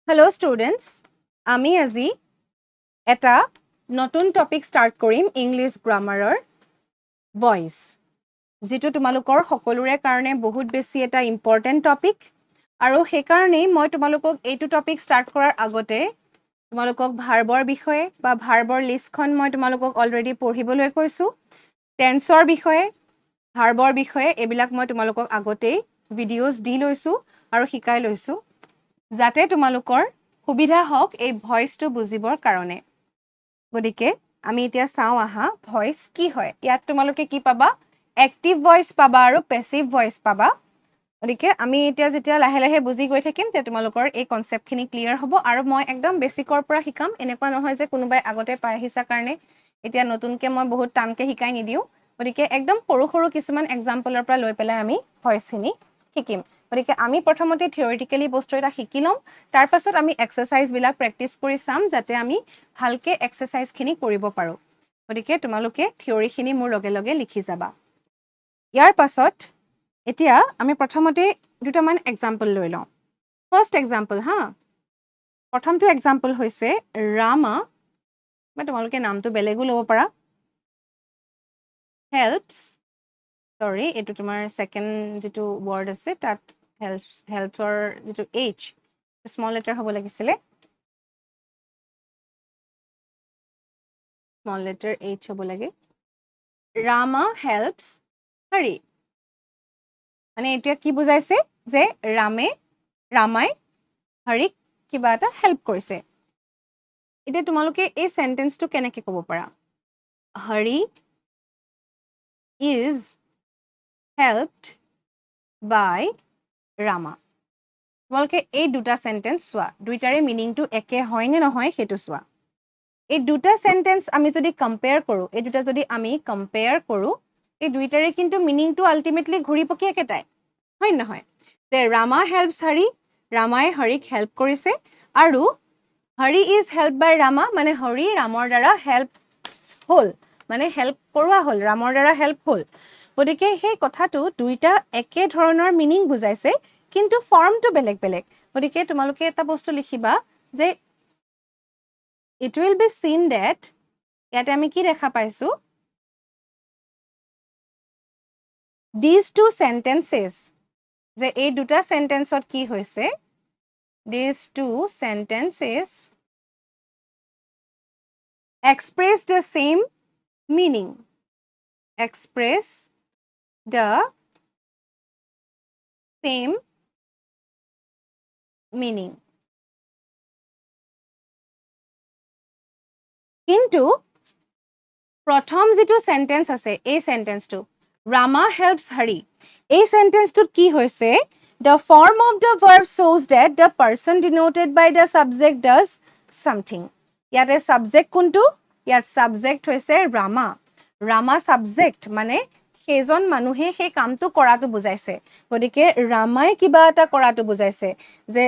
Hello students, আমি আজি এটা নতুন টপিক স্টাৰ্ট কৰিম ইংলিছ গ্ৰামাৰৰ ভয়েস যেটো তোমালোকৰ সকলোৰে কাৰণে বহুত বেছি এটা ইম্পৰ্টেন্ট টপিক আৰু সেই কাৰণেই মই তোমালোকক এইটো টপিক স্টাৰ্ট কৰাৰ আগতে তোমালোকক ভাৰ্বৰ বিষয়ে বা ভাৰ্বৰ লিষ্টখন মই তোমালোকক অলৰেডি পঢ়িবলৈ কৈছো টেন্সৰ বিষয়ে ভাৰ্বৰ বিষয়ে এবিলাক মই তোমালোকক আগতেই ভিডিঅ'জ দি লৈছো আৰু শিকাই লৈছো যাতে তোমালোকৰ সুবিধা হওক এই ভয়েসটো বুজিবৰ কাৰণে গতিকে আমি এতিয়া চাও আহা ভয়েস কি হয় ইয়াত তোমালোকে কি পাবা এক্টিভ ভয়েস পাবা আৰু পেসিভ ভয়েস পাবা গতিকে আমি এতিয়া যেতিয়া লাহে লাহে বুজি গৈ থাকিম তে তোমালোকৰ এই কনসেপ্টখিনি ক্লিয়াৰ হ'ব আৰু মই একদম বেসিকৰ পৰা শিকাম এনেকুৱা নহয় যে কোনোবাই আগতে পাই আহিছা কাৰণে এতিয়া নতুনকে মই বহুত টানকে শিকাই নিদিও গতিকে একদম সৰু সৰু কিছুমান এক্সাম্পলৰ পৰা লৈ পেলাই আমি ভয়েসখিনি শিকিম গতিকে আমি প্ৰথমতে থিওৰিটিক্যালি বস্তু এটা শিকি লম তাৰ পাছত আমি এক্সাৰসাইজ বিলাক প্ৰেক্টিস কৰি চাম যাতে আমি ভালকে এক্সাৰসাইজখিনি কৰিব পাৰো গতিকে তোমালোকে থিওৰিখিনি মোৰ লগে লগে লিখি যাবা ইয়াৰ পাছত এতিয়া আমি প্ৰথমতে দুটামান এক্সাম্পল লৈ লওঁ ফাৰ্স্ট এক্সাম্পল হা প্ৰথমটো এক্সাম্পল হৈছে ৰামা বা তোমালোকে নামটো বেলেগো ল'ব পাৰা helps sorry এইটো তোমাৰ সেকেন্ড যেটো ওয়াৰ্ড আছে তাত helpsৰ যেটো h স্মল লেটাৰ হ'ব লাগিছিলে স্মল লেটাৰ h হ'ব লাগে Rama helps Hari মানে এতিয়া কি বুজাইছে যে ৰামাই হৰিক কিবা এটা হেল্প কৰিছে এতিয়া তোমালোকে এই সেন্টেন্সটো কেনেকৈ ক'ব পাৰা Hari is helped by Rama তোমালোকে এই দুটা সেন্টেন্স চোৱা দুইটাৰে মিনিংটো একে হয় নে নহয় সেইটো চোৱা এই দুটা সেন্টেন্স আমি যদি কম্পেয়াৰ কৰো এই দুটা যদি আমি কম্পেয়াৰ কৰো এই দুইটাৰে কিন্তু মিনিংটো আলটিমেটলি ঘূৰি পকি একেটাই হয় নহয় যে ৰামা হেল্পস হৰি ৰামাই হৰিক হেল্প কৰিছে আৰু হৰি ইজ হেল্প বাই ৰামা মানে হৰি ৰামৰ দ্বাৰা হেল্প হল মানে হেল্প কৰোৱা হল ৰামৰ দ্বাৰা হেল্প হল গতিকে সেই কথাটো দুইটা একে ধৰণৰ মিনিং বুজাইছে কিন্তু ফৰ্মটো বেলেগ বেলেগ গতিকে তোমালোকে এটা বস্তু লিখিবা যে it will be seen that ইয়াতে আমি কি দেখা পাইছো these two sentences যে এই দুটা সেন্টেন্সত কি হৈছে these two sentences express the same meaning express the same meaning কিন্তু প্ৰথম যেটো সেন্টেন্স আছে এই সেন্টেন্সটো Rama helps Hari এই সেন্টেন্সটোত কি হৈছে the form of the verb shows that the person denoted by the subject does something ইয়াতে subject কোনটো ইয়াত subject হৈছে Rama subject মানে সেইজন মানুহে সেই কামটো কৰাটো বুজাইছে গতিকে ৰামাই কিবা এটা কৰাটো বুজাইছে যে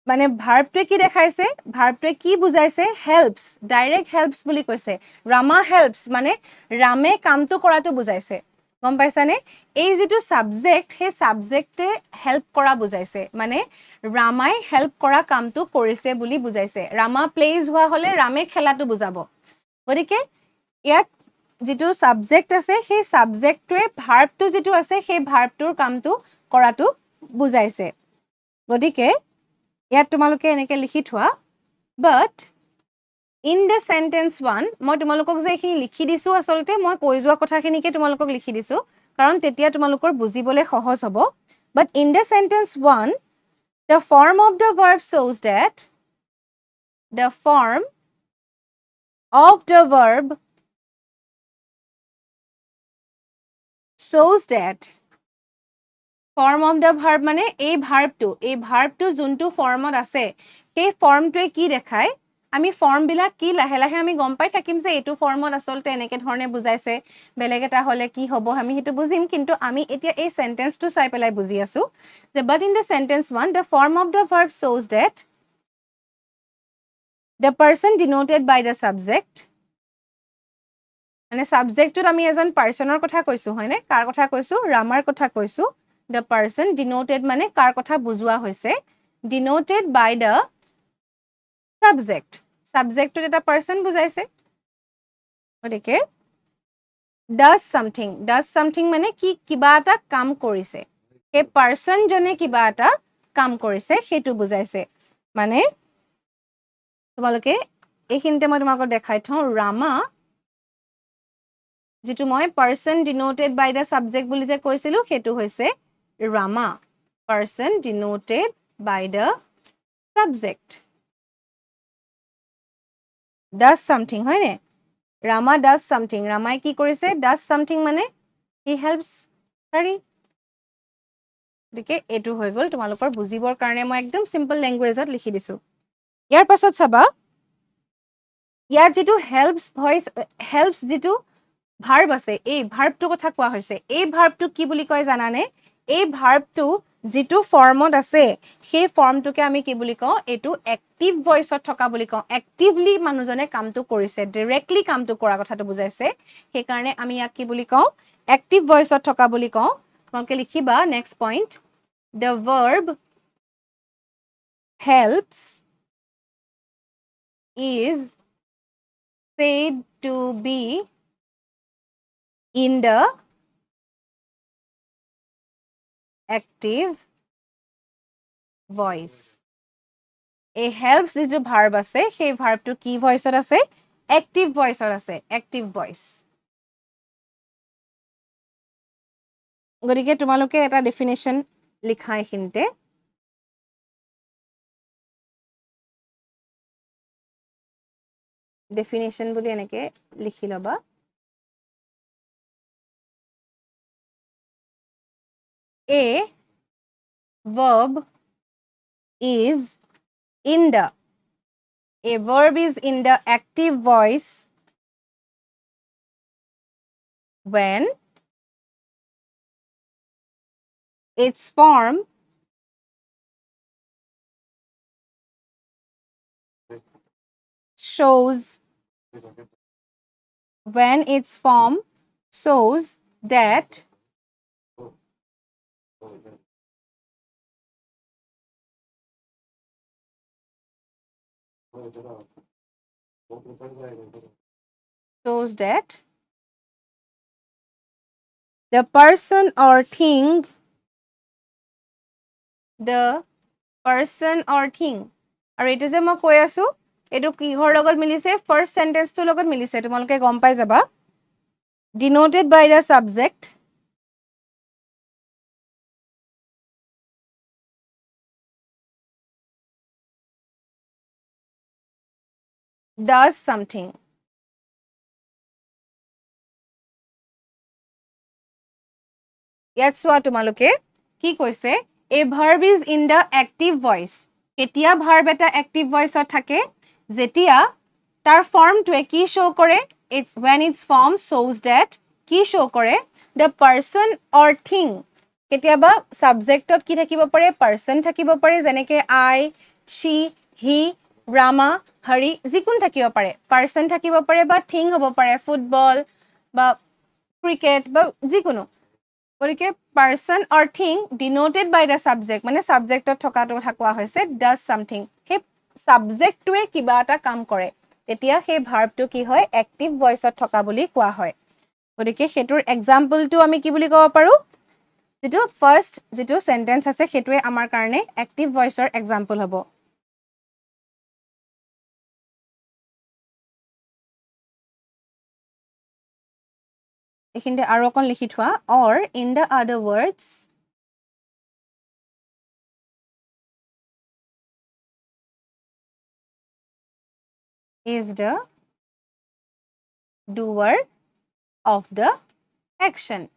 মানে ভাৰ্বটোৱে কি দেখাইছে ভাৰ্বটোৱে কি বুজাইছে হেল্পস ডাইৰেক্ট হেল্পস বুলি কৈছে ৰামা হেল্পস মানে ৰামে কামটো কৰাটো বুজাইছে গম পাইছানে এই যেটো সাবজেক্ট সেই সাবজেক্টে হেল্প কৰা বুজাইছে মানে ৰামাই হেল্প কৰা কামটো কৰিছে বুলি বুজাইছে ৰামা প্লেজ হোৱা হলে ৰামে খেলাটো বুজাব গতিকে ইয়াত যেটো সাবজেক্ট আছে সেই সাবজেক্টটোৱে ভাৰ্বটো যেটো আছে সেই ভাৰ্বটোৰ কামটো কৰাটো বুজাইছে গতিকে ইয়াত তোমালোকে এনেকে লিখি থোৱা but in the sentence 1 মই তোমালোকক যে এখিনি লিখি দিছো আসলতে মই কৈ যোৱা কথাখিনিকে তোমালোকক লিখি দিছো কাৰণ তেতিয়া তোমালোকৰ বুজিবলৈ সহজ হ'ব but in the sentence 1 the form of the verb shows that the form of the verb shows that form of the verb মানে এই ভাৰ্বটো যোনটো ফৰ্মত আছে সেই ফৰ্মটোৱে কি দেখায় আমি ফৰ্ম বিলাক কি লাহে লাহে আমি গম পাই থাকিম যে এইটো ফৰ্মত আসলতে এনেকে ধৰণে বুজাইছে বেলেগ এটা হলে কি হ'ব আমি হেতু বুজিম কিন্তু আমি এতিয়া এই সেন্টেন্সটো চাই পেলাই বুজি আছো যে but in the sentence 1 the form of the verb shows that the person denoted by the subject মানে সাবজেক্টটোত আমি এজন পাৰ্সনৰ কথা কৈছো হয়নে কাৰ কথা কৈছো ৰামাৰ কথা কৈছো the person denoted মানে কাৰ কথা বুজোৱা হৈছে denoted by the সাবজেক্ট সাবজেক্টত এটা পাৰ্চন বুজাইছে গতিকে does something মানে কি কিবা এটা কাম কৰিছে সেই পাৰ্চন জনে কিবা এটা কাম কৰিছে সেইটো বুজাইছে মানে তোমালোকে এইখিনিতে মই তোমালোকক দেখাই থওঁ ৰামা যেটো মই person denoted by the subject বুলি যে কৈছিলো সেইটো হৈছে Rama person denoted by the subject does something হয় নে Rama does something Ramai কি কৰিছে does something মানে he helps Hari গতিকে এটো হৈ গল তোমালোকৰ বুজিবৰ কাৰণে মই একদম সিম্পল ল্যাঙ্গুৱেজত লিখি দিছো ইয়াৰ পাছত চাবা ইয়াৰ যেটো helps যেটো ভাৰ্ব আছে এই ভাৰ্বটো কথা কোৱা হৈছে এই ভার্বটো কি বুলি কয় জানানে এই ভার্বটো যেটো ফর্মত আছে সেই ফর্মটোকে আমি কি বুলি কওঁ এটো অ্যাক্টিভ ভয়েসত থকা বুলি কওঁ অ্যাক্টিভলি মানুহজনে কামটো কৰিছে ডাইৰেক্টলি কামটো কৰা কথাটো বুজাইছে সেই কাৰণে আমি ইয়াক কি বুলি কওঁ অ্যাক্টিভ ভয়েসত থকা বুলি কওঁ তোমালোকে লিখিবা next point the verb helps is said to be in the active voice a helps is the verb আছে সেই ভার্বটো কি ভয়েসত আছে active voiceত আছে active voice গতিকে তোমালোকে এটা ডেফিনেশন লিখা এখিনতে ডেফিনেশন বুলি এনেকে লিখি লবা a verb is in the a verb is in the active voice when its form shows that the person or thing আৰু এটো যে মই কৈ আছো এটো কিহৰ লগত মিলিছে ফাৰ্স্ট সেন্টেন্সটোৰ লগত মিলিছে তোমালোকে গম পাই যাবা denoted by the subject does something ইয়াত চোৱা তোমালোকে কি কৈছে a verb is in the active voice কেতিয়া verb এটা active voiceত থাকে যেতিয়া তাৰ ফৰ্মটোৱে কি শো কৰে it's when its form shows that কি শো কৰে the person or thing কেতিয়াবা সাবজেক্টত কি থাকিব পাৰে person থাকিব পাৰে যেনেকে I she he Rama Hari যিকোন থাকিব পাৰে person থাকিব পাৰে বা thing হ'ব পাৰে ফুটবল বা ক্ৰিকেট বা যিকোনো গতিকে person or thing denoted by the subject মানে সাবজেক্টত থকাটো কথা কোৱা হৈছে does something সেই সাবজেক্টটোৱে কিবা এটা কাম কৰে তেতিয়া সেই ভাৰ্বটো কি হয় অ্যাক্টিভ ভয়েসত থকা বুলি কোৱা হয় গতিকে হেতুৰ এক্সাম্পলটো আমি কি বুলি ক'ব পাৰো যেটো ফাৰ্স্ট যেটো সেন্টেন্স আছে হেতুৱে আমাৰ কাৰণে অ্যাক্টিভ ভয়েসৰ এক্সাম্পল হ'ব এখিনতে আৰু অকন লিখি থোৱা or in the other words is the doer of the action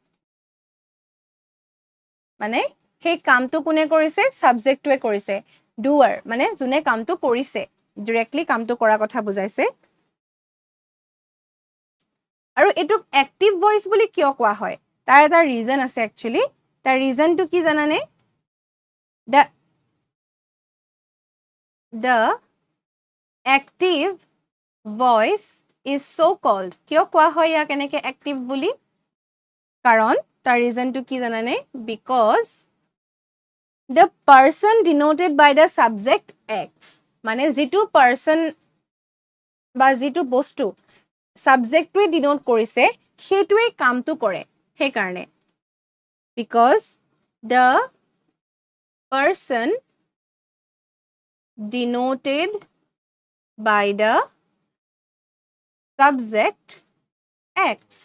মানে সেই কামটো কোনে কৰিছে সাবজেক্টটোৱে কৰিছে doer মানে যোনে কামটো কৰিছে ডাইৰেক্টলি কামটো কৰা কথা বুজাইছে আৰু এটো অ্যাক্টিভ ভয়েস বুলি কিয় কোৱা হয় তাৰ এটা ৰিজন আছে একচুয়ালি তাৰ ৰিজনটো কি জানানে the active voice is so called কিয় কোৱা হয় ইয়াক এনেকে অ্যাক্টিভ বুলি কাৰণ তাৰ ৰিজনটো কি জানানে because the person denoted by the subject acts মানে যিটো পাৰ্সন বা যিটো বস্তু সাবজেক্টটোৱে ডিনোট কৰিছে সেইটোৱে কামটো কৰে সেইকাৰণে because the person denoted by the subject acts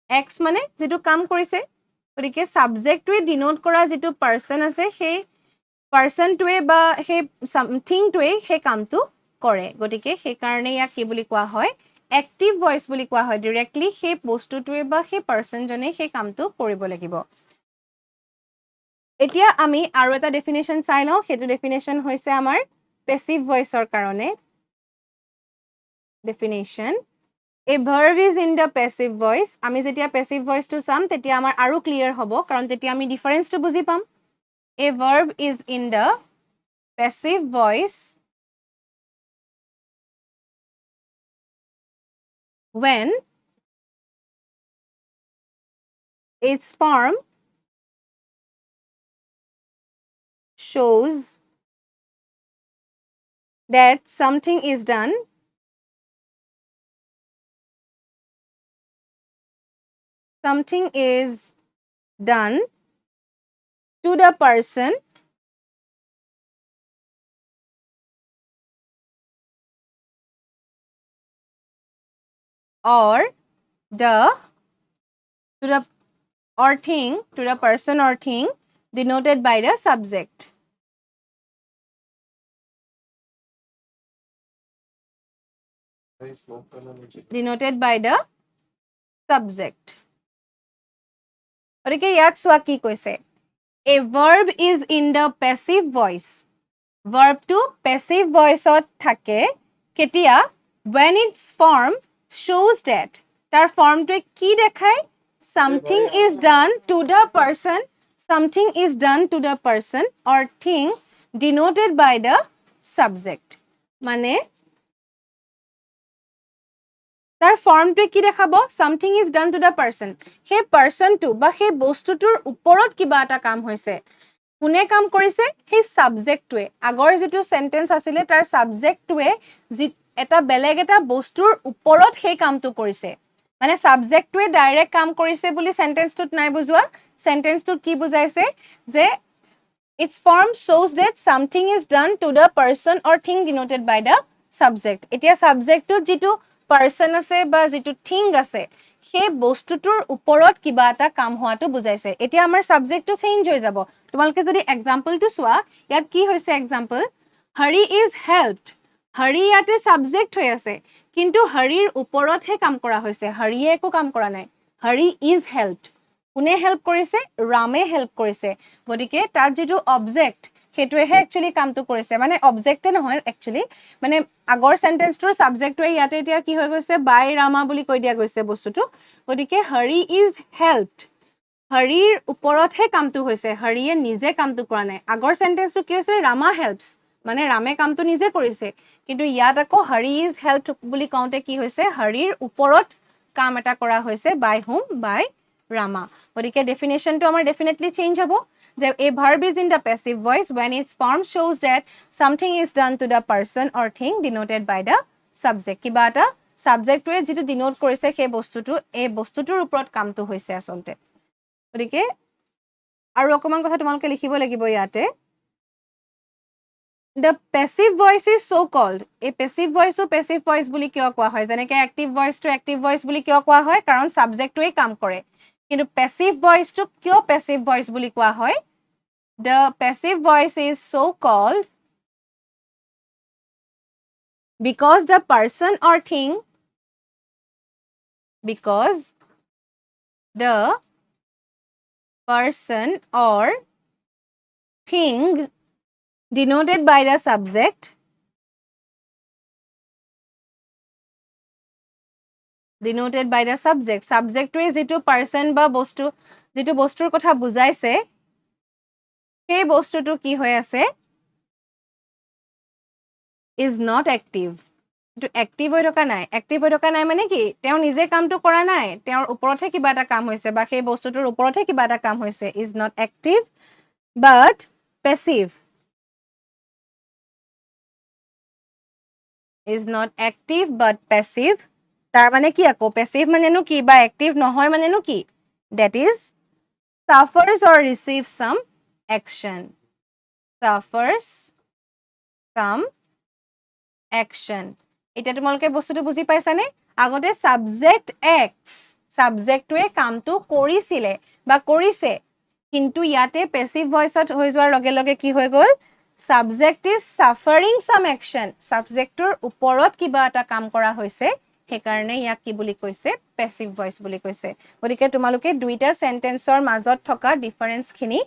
acts মানে যেটো কাম কৰিছে গতিকে সাবজেক্টটোৱে ডিনোট কৰা যেটো পাৰ্সন আছে সেই পাৰ্সনটোৱে বা সেই সামথিংটোৱে সেই কামটো কৰে গতিকে সেই কাৰণে ইয়াক কি বুলি কোৱা হয় এক্টিভ ভয়েস বুলি কোৱা হয় ডাইৰেক্টলি সেই বস্তুটোৱে বা সেই পাৰ্সনজনে সেই কামটো কৰিব লাগিব এতিয়া আমি আৰু এটা ডেফিনেশন চাই লওঁ সেইটো ডেফিনেশন হৈছে আমাৰ পেসিভ ভয়েসৰ কাৰণে definition a verb is in the passive voice আমি যেতিয়া passive voice টো চাম তেতিয়া আমাৰ আৰু ক্লিয়াৰ হ'ব কাৰণ তেতিয়া আমি ডিফাৰেন্স টো বুজি পাম a verb is in the passive voice when its form shows that something is done to the person or the to the or thing to the person or thing denoted by the subject denoted by the subject গতিকে ইয়াত চোৱা কি কৈছে a verb is in the passive voice verb to passive voice ত থাকে কেতিয়া when its form shows that তাৰ ফৰ্মটোৱে কি দেখায় something is done to the person or thing denoted by the subject মানে তাৰ ফৰ্মটোৱে কি দেখাব something is done to the person সেই পাৰ্সনটো বা সেই বস্তুটোৰ ওপৰত কিবা এটা কাম হৈছে কোনে কাম কৰিছে সেই সাবজেক্টটোৱে আগৰ যেটো সেন্টেন্স আছিলে তাৰ সাবজেক্টটোৱে এটা বেলেগ এটা বস্তুৰ ওপৰত সেই কামটো কৰিছে মানে সাবজেক্টটোৱে ডাইৰেক্ট কাম কৰিছে বুলি সেন্টেন্সটোত নাই বুজোৱা সেন্টেন্সটোত কি বুজাইছে যে its form shows that something is done to the person or thing denoted by the subject এতিয়া সাবজেক্টটোত যেটো পাৰ্সন আছে বা যেটো থিং আছে সেই বস্তুটোৰ ওপৰত কিবা এটা কাম হোৱাটো বুজাইছে এতিয়া আমাৰ সাবজেক্টটো চেঞ্জ হৈ যাব তোমালোকে যদি এক্সাম্পলটো চোৱা ইয়াত কি হৈছে example Hari is helped Hari ইয়াতে সাবজেক্ট হৈ আছে কিন্তু হৰিৰ ওপৰতহে কাম কৰা হৈছে হৰিয়ে একো কাম কৰা নাই হৰি ইজ হেল্পড কোনে হেল্প কৰিছে ৰামে হেল্প কৰিছে গতিকে তাত যেটো অবজেক্ট সেইটোৱেহে একচুয়ালি কামটো কৰিছে মানে অবজেক্টে নহয় একচুয়ালি মানে আগৰ সেন্টেন্সটোৰ সাবজেক্টটোৱে ইয়াতে এতিয়া কি হৈ গৈছে বাই ৰামা বুলি কৈ দিয়া গৈছে বস্তুটো গতিকে হৰি ইজ হেল্পড হৰিৰ ওপৰতহে কামটো হৈছে হৰিয়ে নিজে কামটো কৰা নাই আগৰ সেন্টেন্সটো কি আছে ৰামা হেল্পছ মানে ৰামে কামটো নিজে কৰিছে কিন্তু ইয়াত আকৌ হৰি ইজ হেল্পড বুলি কওঁতে কি হৈছে হৰিৰ ওপৰত কাম এটা কৰা হৈছে বাই হুম বাই ৰামা গতিকে ডেফিনেশনটো আমাৰ ডেফিনেটলি চেঞ্জ হ'ব যে a verb is in the passive voice when its form shows that something is done to the person or thing denoted by the subject কিবা এটা সাবজেক্টটোৱে যেটো ডিনোট কৰিছে সেই বস্তুটো এই বস্তুটোৰ ওপৰত কামটো হৈছে আসলতে গতিকে আৰু অকমান কথা তোমালোকে লিখিব লাগিব ইয়াতে the passive voice is so called a passive voice বুলি কিয় কোৱা হয় যেনেকৈ active voice to active voice বুলি কিয় কোৱা হয় কাৰণ সাবজেক্টটোৱে কাম কৰে কিন্তু passive voice টো কিয় passive voice বুলি কোৱা হয় the passive voice is so called because the person or thing because the person or thing denoted by the subject subjectটোৱে যেটো person বা বস্তু যেটো বস্তুৰ কথা বুজাইছে সেই বস্তুটো কি হৈ আছে is not active to active হৈ থকা নাই মানে কি তেওঁ নিজে কামটো কৰা নাই তেওঁৰ ওপৰতহে কিবা এটা কাম হৈছে বা সেই বস্তুটোৰ ওপৰতহে কিবা এটা কাম হৈছে is not active but passive is not active but passive. তাৰ মানে কি আকৌ passive মানেনো কি বা active নহয় মানেনো কি? That is suffers or receives some action. Suffers some action. এতিয়া তোমালোকে বস্তুটো বুজি পাইছানে? আগতে subject acts. Subjectটোৱে কামটো কৰিছিলে বা কৰিছে। কিন্তু ইয়াতে passive voiceত হৈ যোৱাৰ লগে লগে কি হৈ গ'ল? Subject is suffering some action. Subjectটোৰ ওপৰত কিবা এটা কাম কৰা হৈছে। সেইকাৰণে ইয়াক কি বুলি কৈছে? Passive voice বুলি কৈছে। গতিকে তোমালোকে দুইটা সেন্টেন্সৰ মাজত থকা ডিফাৰেন্সখিনি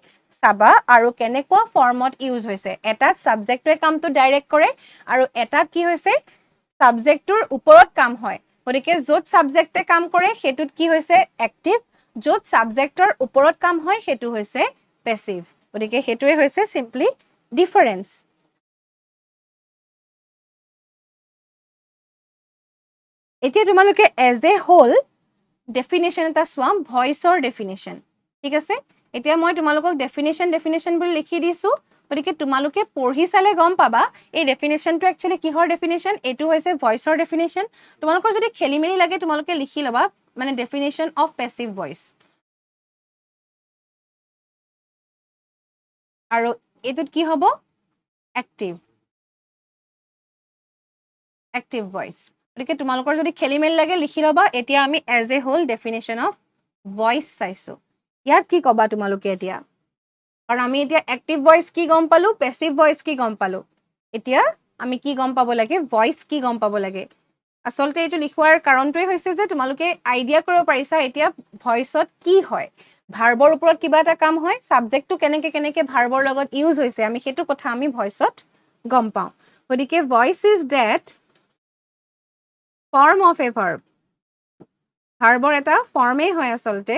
চাবা আৰু কেনেকুৱা ফৰ্মত ইউজ হৈছে। এটাত সাবজেক্টটোৱে কামটো ডাইৰেক্ট কৰে আৰু এটাত কি হৈছে সাবজেক্টটোৰ ওপৰত কাম হয়। গতিকে য'ত সাবজেক্টে কাম কৰে সেইটোত কি হৈছে এক্টিভ, য'ত সাবজেক্টৰ ওপৰত কাম হয় সেইটো হৈছে পেছিভ। গতিকে সেইটোৱে হৈছে সিম্পলি ডিফাৰেন্স। এতিয়া তোমালোকে এজ এ হোল ডেফিনেশ্যন এটা চোৱা, ভইচৰ ডেফিনেশ্যন। ঠিক আছে, এতিয়া মই তোমালোকক ডেফিনেশ্যন বুলি লিখি দিছো। গতিকে তোমালোকে পঢ়ি চালে গম পাবা এই ডেফিনেশ্যনটো একচুৱেলি কিহৰ ডেফিনেশ্যন। এইটো হৈছে ভইচৰ ডেফিনেশ্যন। তোমালোকৰ যদি খেলি মেলি লাগে তোমালোকে লিখি ল'বা, মানে ডেফিনেশ্যন অফ পেছিভ ভইচ। আৰু এইটোত কি হ'ব? Active voice. গতিকে তোমালোকৰ যদি খেলি মেলি লাগে লিখি ল'বা। এতিয়া আমি as a whole definition of voice চাইছো। ইয়াত কি ক'বা তোমালোকে এতিয়া? কাৰণ আমি এতিয়া এক্টিভ ভইচ কি গম পালো, পেছিভ ভইচ কি গম পালো। এতিয়া আমি কি গম পাব লাগে, ভইচ কি গম পাব লাগে। আচলতে এইটো লিখোৱাৰ কাৰণটোৱে হৈছে যে তোমালোকে আইডিয়া কৰিব পাৰিছা এতিয়া ভইচত কি হয়। ভাৰ্বৰ ওপৰত কিবা এটা কাম হয়, সাবজেক্টটো কেনেকে ভাৰ্বৰ লগত ইউজ হৈছে আমি সেইটো কথা আমি ভইচত গম পাওঁ। গতিকে voice is that form of a verb. ভাৰ্বৰ এটা ফৰ্মেই হয় আচলতে,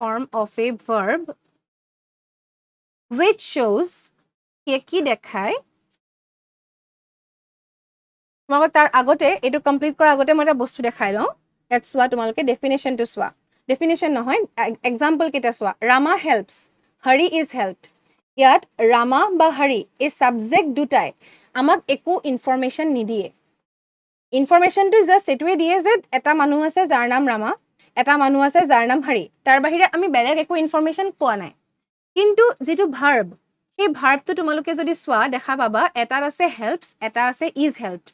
form of a verb which shows, কি দেখায়। তোমালোকে তাৰ আগতে এইটো কমপ্লিট কৰাৰ আগতে মই এটা বস্তু দেখাই লওঁ। ইয়াত চোৱা তোমালোকে ডেফিনেশ্যনটো চোৱা। ডেফিনেশ্যন নহয়, এক্সাম্পল কেইটা চোৱা। Rama helps, Hari is helped. ইয়াত ৰামা বা হৰি এই সাবজেক্ট দুটাই আমাক একো ইনফৰমেশ্যন নিদিয়ে। ইনফৰমেশ্যনটো জাষ্ট এইটোৱে দিয়ে যে এটা মানুহ আছে যাৰ নাম ৰামা, এটা মানুহ আছে যাৰ নাম হৰি। তাৰ বাহিৰে আমি বেলেগ একো ইনফৰমেশ্যন পোৱা নাই। কিন্তু যিটো ভাৰ্ব, সেই ভাৰ্বটো তোমালোকে যদি চোৱা দেখা পাবা এটাত আছে হেল্পছ, এটা আছে ইজ হেল্পড।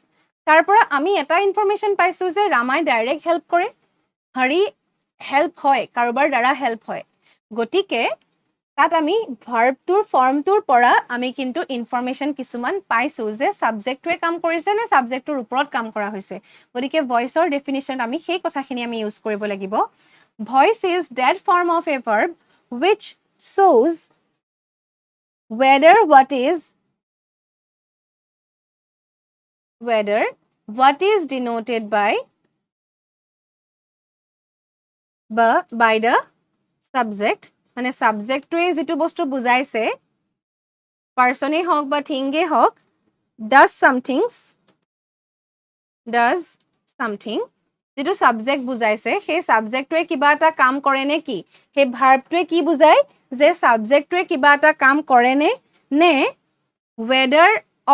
তাৰ পৰা আমি এটা ইনফৰমেশ্যন পাইছো যে ৰামাই ডাইৰেক্ট হেল্প কৰে, হৰি হেল্প হয়, কাৰোবাৰ দ্বাৰা হেল্প হয়। গতিকে তাত আমি ভাৰ্বটোৰ ফৰ্মটোৰ পৰা আমি কিন্তু ইনফৰমেশ্যন কিছুমান পাইছো যে সাবজেক্টটোৱে কাম কৰিছে নে সাবজেক্টটোৰ ওপৰত কাম কৰা হৈছে। গতিকে ভইচৰ ডেফিনেশ্যন আমি সেই কথাখিনি আমি ইউজ কৰিব লাগিব। Voice is that form of a verb which shows whether what is denoted by the subject, মানে সাবজেক্টটোৱে যিটো বস্তু বুজাইছে, পাৰ্চনেই হওক বা থিংগেই হওক, does something, যিটো সাবজেক্ট বুজাইছে সেই সাবজেক্টটোৱে কিবা এটা কাম কৰে নে কি। সেই ভাৰ্বটোৱে কি বুজায় যে সাবজেক্টটোৱে কিবা এটা কাম কৰে নে whether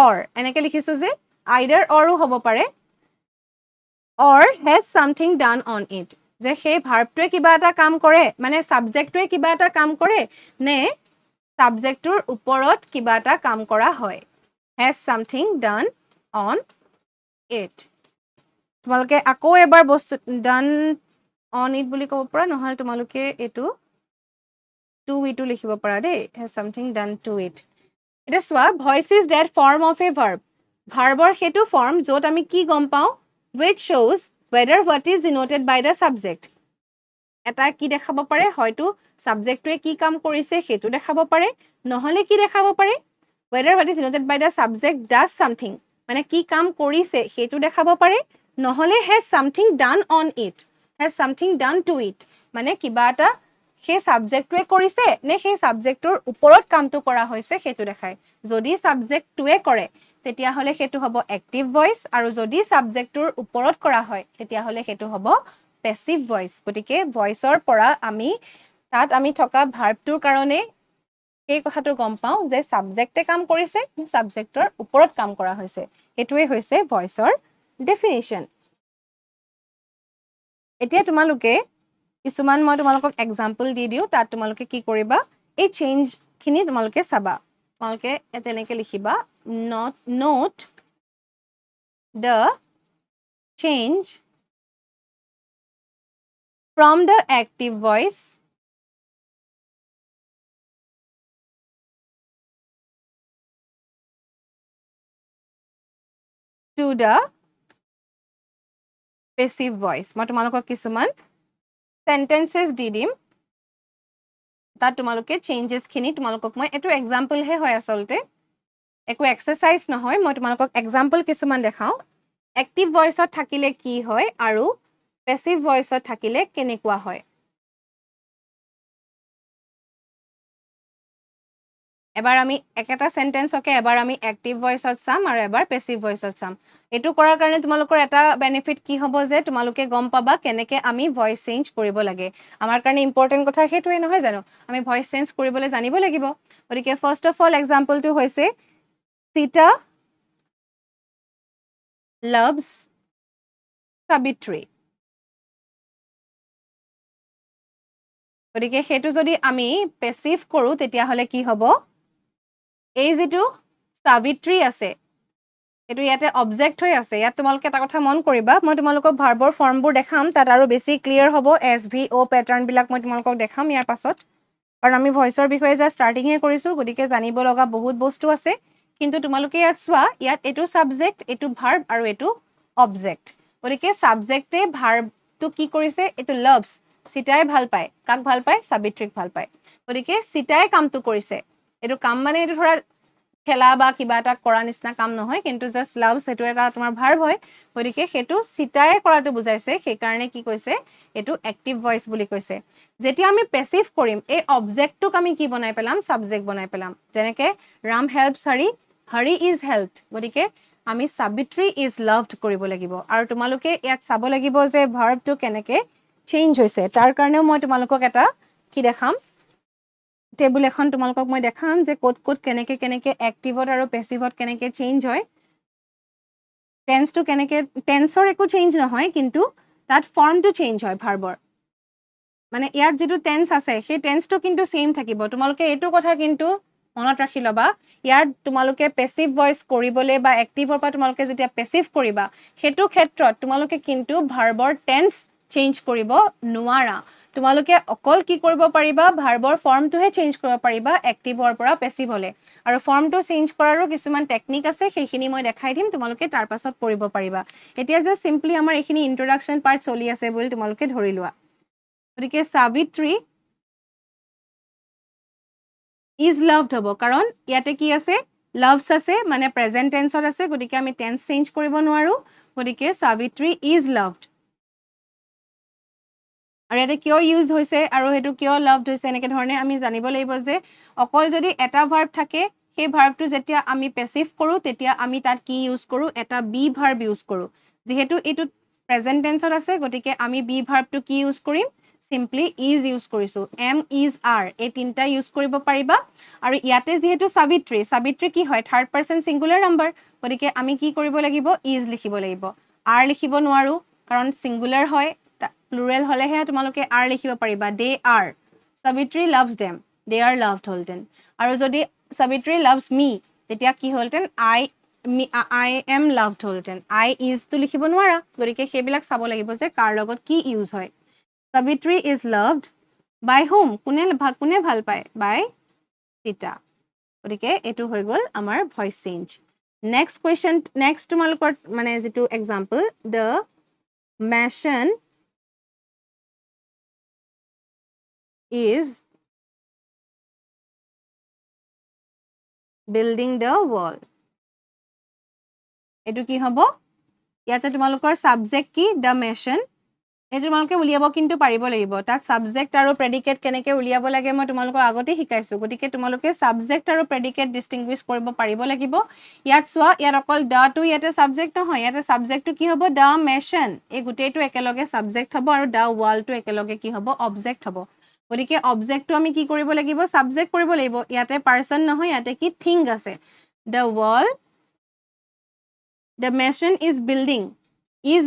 or, এনেকে লিখিছো যে either orও হ'ব পাৰে, or has something done on it, যে সেই ভাৰ্বটোৱে কিবা এটা কাম কৰে, মানে সাবজেক্টটোৱে কিবা এটা কাম কৰে নে সাবজেক্টটোৰ ওপৰত কিবা এটা কাম কৰা হয়। has something done on it. তোমালোকে আকৌ এবাৰ বস্তু done on it বুলি ক'ব পাৰা, নহলে তোমালোকে এইটো to it লিখিব পাৰা দেই, has something done to it. এতিয়া চোৱা, voice is that form of a verb. ভাৰ্বৰ সেইটো ফৰ্ম য'ত আমি কি গম পাওঁ, which shows whether what is denoted by the subject. এটা কি দেখাব পাৰে, হয়তো সাবজেক্টটোৱে কি কাম কৰিছে সেইটো দেখাব পাৰে, নহলে কি দেখাব পাৰে, whether what is denoted by the subject does something, মানে কি কাম কৰিছে সেইটো দেখাব পাৰে, নহলে has something done on it, has something done to it, মানে কিবা এটা সেই সাবজেক্টটোৱে কৰিছে নে সেই সাবজেক্টটোৰ ওপৰত কামটো কৰা হৈছে সেইটো দেখায়। যদি সাবজেক্টটোৱে কৰে তেতিয়াহ'লে সেইটো হ'ব এক্টিভ ভইচ, আৰু যদি সাবজেক্টটোৰ ওপৰত কৰা হয় তেতিয়াহ'লে সেইটো হ'ব পেছিভ ভইচ। গতিকে ভইচৰ পৰা তাত আমি থকা ভাৰ্বটোৰ কাৰণে সেই কথাটো গম পাওঁ যে সাবজেক্টে কাম কৰিছে নে সাবজেক্টৰ ওপৰত কাম কৰা হৈছে এটোৱে হৈছে ভয়েসৰ ডেফিনিশন এতিয়া তোমালোকে কিছুমান মই তোমালোকক এক্সাম্পল দি দিও তাত তোমালোকে কি কৰিবা এই চেঞ্জ খিনি তোমালোকে চাবা তোমালোকে তেনেকে লিখিবা note the change from the active voice to the passive voice মই তোমালোকক কিছুমান sentences দি দিম তাত তোমালোকে চেঞ্জেছ খিনি তোমালোকক মই এটো এক্সাম্পল হে হয় আসলতে একো এক্সাৰসাইজ নহয় মই তোমালোকক এক্সাম্পল কিছুমান দেখাও এক্টিভ ভয়েসত থাকিলে কি হয় আৰু পেসিভ ভয়েসত থাকিলে কেনেকুৱা হয় এবাৰ আমি একেটা সেন্টেন্সকে এবাৰ আমি এক্টিভ ভয়েসত চাম আৰু এবাৰ পেসিভ ভয়েসত চাম এটো কৰাৰ কাৰণে তোমালোকৰ এটা বেনিফিট কি হ'ব যে তোমালোকে গম পাবা কেনেকে আমি ভয়েস চেঞ্জ কৰিব লাগে আমাৰ কাৰণে ইম্পৰ্টেন্ট কথা হেতুৱে নহয় জানো আমি ভয়েস চেঞ্জ কৰিবলৈ জানিব লাগিব গতিকে ফাৰ্স্ট অফ অল এক্সাম্পলটো হৈছে Sita loves Savitri গতিকে হেতু যদি আমি পেসিভ কৰো তেতিয়া হলে কি হ'ব এই যেটো Savitri আছে এটো ইয়াতে অবজেক্ট হৈ আছে ইয়াত তোমালোকে এটা কথা মন কৰিবা মই তোমালোকক ভাৰ্বৰ ফৰ্মবোৰ দেখাম তাত আৰু বেছি ক্লিয়াৰ হ'ব SVO প্যাটাৰ্ন বিলাক মই তোমালোকক দেখাম ইয়াৰ পাছত কাৰণ আমি ভয়েসৰ বিষয়ে যা ষ্টাৰ্টিং হে কৰিছো গতিকে জানিব লগা বহুত বস্তু আছে কিন্তু তোমালোকে ইয়াত চোৱা ইয়াত এটো সাবজেক্ট এটো ভাৰ্ব আৰু এটো অবজেক্ট গতিকে সাবজেক্টে ভাৰ্বটো কি কৰিছে এটো লাভস সিতাই ভাল পায় কাক ভাল পায় সাবিত্ৰীক ভাল পায় গতিকে সিতাই কামটো কৰিছে এটো কাম মানে এটো ধৰা খেলা বা কিবা এটা কৰা নিচিনা কাম নহয় কিন্তু জাস্ট লাভস এটো এটা তোমাৰ ভাৰ্ব হয় গতিকে হেতু সিতাই কৰাটো বুজাইছে সেই কাৰণে কি কৈছে এটো এক্টিভ ভয়েস বুলি কৈছে যেতিয়া আমি পেসিভ কৰিম এই অবজেক্টটোক আমি কি বনাই পেলাম সাবজেক্ট বনাই পেলাম যেনেকে Ram helps Hari is helped গতিকে আমি সাবিত্ৰী ইজ লাভড কৰিব লাগিব আৰু তোমালোকে ইয়াত চাব লাগিব যে ভাৰ্বটো কেনেকে চেঞ্জ হৈছে তাৰ কাৰণেও মই তোমালোকক এটা কি দেখাম টেবুল এখন তোমালোকক মই দেখাম যে কোড কেনেকে এক্টিভত আৰু পেসিভত কেনেকে চেঞ্জ হয় টেন্সটো কেনেকে টেন্সৰ একো চেঞ্জ নহয় কিন্তু তাত ফৰ্মটো চেঞ্জ হয় ভাৰ্বৰ মানে ইয়াত যেটো টেন্স আছে সেই টেন্সটো কিন্তু সেম থাকিব তোমালোকে এটো কথা কিন্তু মনত ৰাখি লবা ইয়াত তোমালোকে পেসিভ ভয়েস কৰিবলে বা এক্টিভৰ পৰা তোমালোকে যেতিয়া পেসিভ কৰিবা হেতু ক্ষেত্ৰত তোমালোকে কিন্তু ভাৰ্বৰ টেন্স চেঞ্জ কৰিব নোৱাৰা তোমালোকে অকল কি কৰিব পাৰিবা ভাৰ্বৰ ফৰ্মটোহে চেঞ্জ কৰিব পাৰিবা এক্টিভৰ পৰা পেসিভ হলে আৰু ফৰ্মটো চেঞ্জ কৰাৰো কিছুমান টেকনিক আছে সেইখিনি মই দেখাই দিম তোমালোকে তাৰ পাছত কৰিব পাৰিবা এতিয়া যে সিম্পলি আমাৰ এইখিনি ইন্ট্ৰোডাকচন পাৰ্ট চলি আছে বুলি তোমালোকে ধৰি লোৱা গতিকে সাবিত্ৰী ইজ লাভড হ'ব কাৰণ ইয়াতে কি আছে লাভস আছে মানে প্ৰেজেন্ট টেন্সত আছে গতিকে আমি টেন্স চেঞ্জ কৰিব নোৱাৰো গতিকে সাবিত্ৰী ইজ লাভড আৰু ইয়াতে কিয় ইউজ হৈছে আৰু হেতু কিয় লাভড হৈছে এনেকে ধৰণে আমি জানিব লাগিব যে অকল যদি এটা ভাৰ্ব থাকে সেই ভাৰ্বটো যেতিয়া আমি পেসিভ কৰো তেতিয়া আমি তাত কি ইউজ কৰো এটা বি ভাৰ্ব ইউজ কৰো যেহেতু এটো প্ৰেজেন্ট টেন্সত আছে গতিকে আমি বি ভাৰ্বটো কি ইউজ কৰিম সিম্পলি ইজ ইউজ কৰিছো এম ইজ আৰ এই তিনটা ইউজ কৰিব পাৰিবা আৰু ইয়াতে যেহেতু সাবিত্ৰী কি হয় থাৰ্ড পাৰসন সিঙ্গুলাৰ নাম্বাৰ গতিকে আমি কি কৰিব লাগিব ইজ লিখিব লাগিব আৰ লিখিব নোৱাৰো কাৰণ সিঙ্গুলাৰ হয় প্লুৰেল হলেহে তোমালোকে আৰ লিখিব পাৰিবা they are Savitri loves them they are loved হলটেন আৰু যদি সাবিত্ৰী লাভস মি তেতিয়া কি হলটেন I am loved হলটেন I is to লিখিব নোৱাৰা গতিকে সেইবিলাক চাব লাগিব যে কাৰ লগত কি ইউজ হয় Savitri is loved by whom? কোনে ভাল পায়? By Sita. গতিকে এটো হৈ গল আমাৰ voice change. Next question, next তোমালোকৰ মানে যেটো example, the machine is building the wall. এটো কি হ'ব? ইয়াতে তোমালোকৰ subject কি? The machine. এটো তোমালোকে উলিয়াব কিন্তু পাৰিব লাগিব তাত সাবজেক্ট আৰু প্ৰেডিকেট কেনেকে উলিয়াব লাগে মই তোমালোকক আগতে শিকাইছো গতিকে তোমালোকে সাবজেক্ট আৰু প্ৰেডিকেট ডিস্টিংগুইশ কৰিব পাৰিব লাগিব ইয়াত চোৱা ইয়াত অকল দা টু ইয়াতে সাবজেক্ট নহয় ইয়াতে সাবজেক্টটো কি হ'ব দা মেশন এই গুটেইটো একেলগে সাবজেক্ট হ'ব আৰু দা ওয়ালটো একেলগে কি হ'ব অবজেক্ট হ'ব গতিকে অবজেক্টটো আমি কি কৰিব লাগিব সাবজেক্ট কৰিব লাগিব ইয়াতে পারসন নহয় ইয়াতে কি থিং আছে the wall the machine is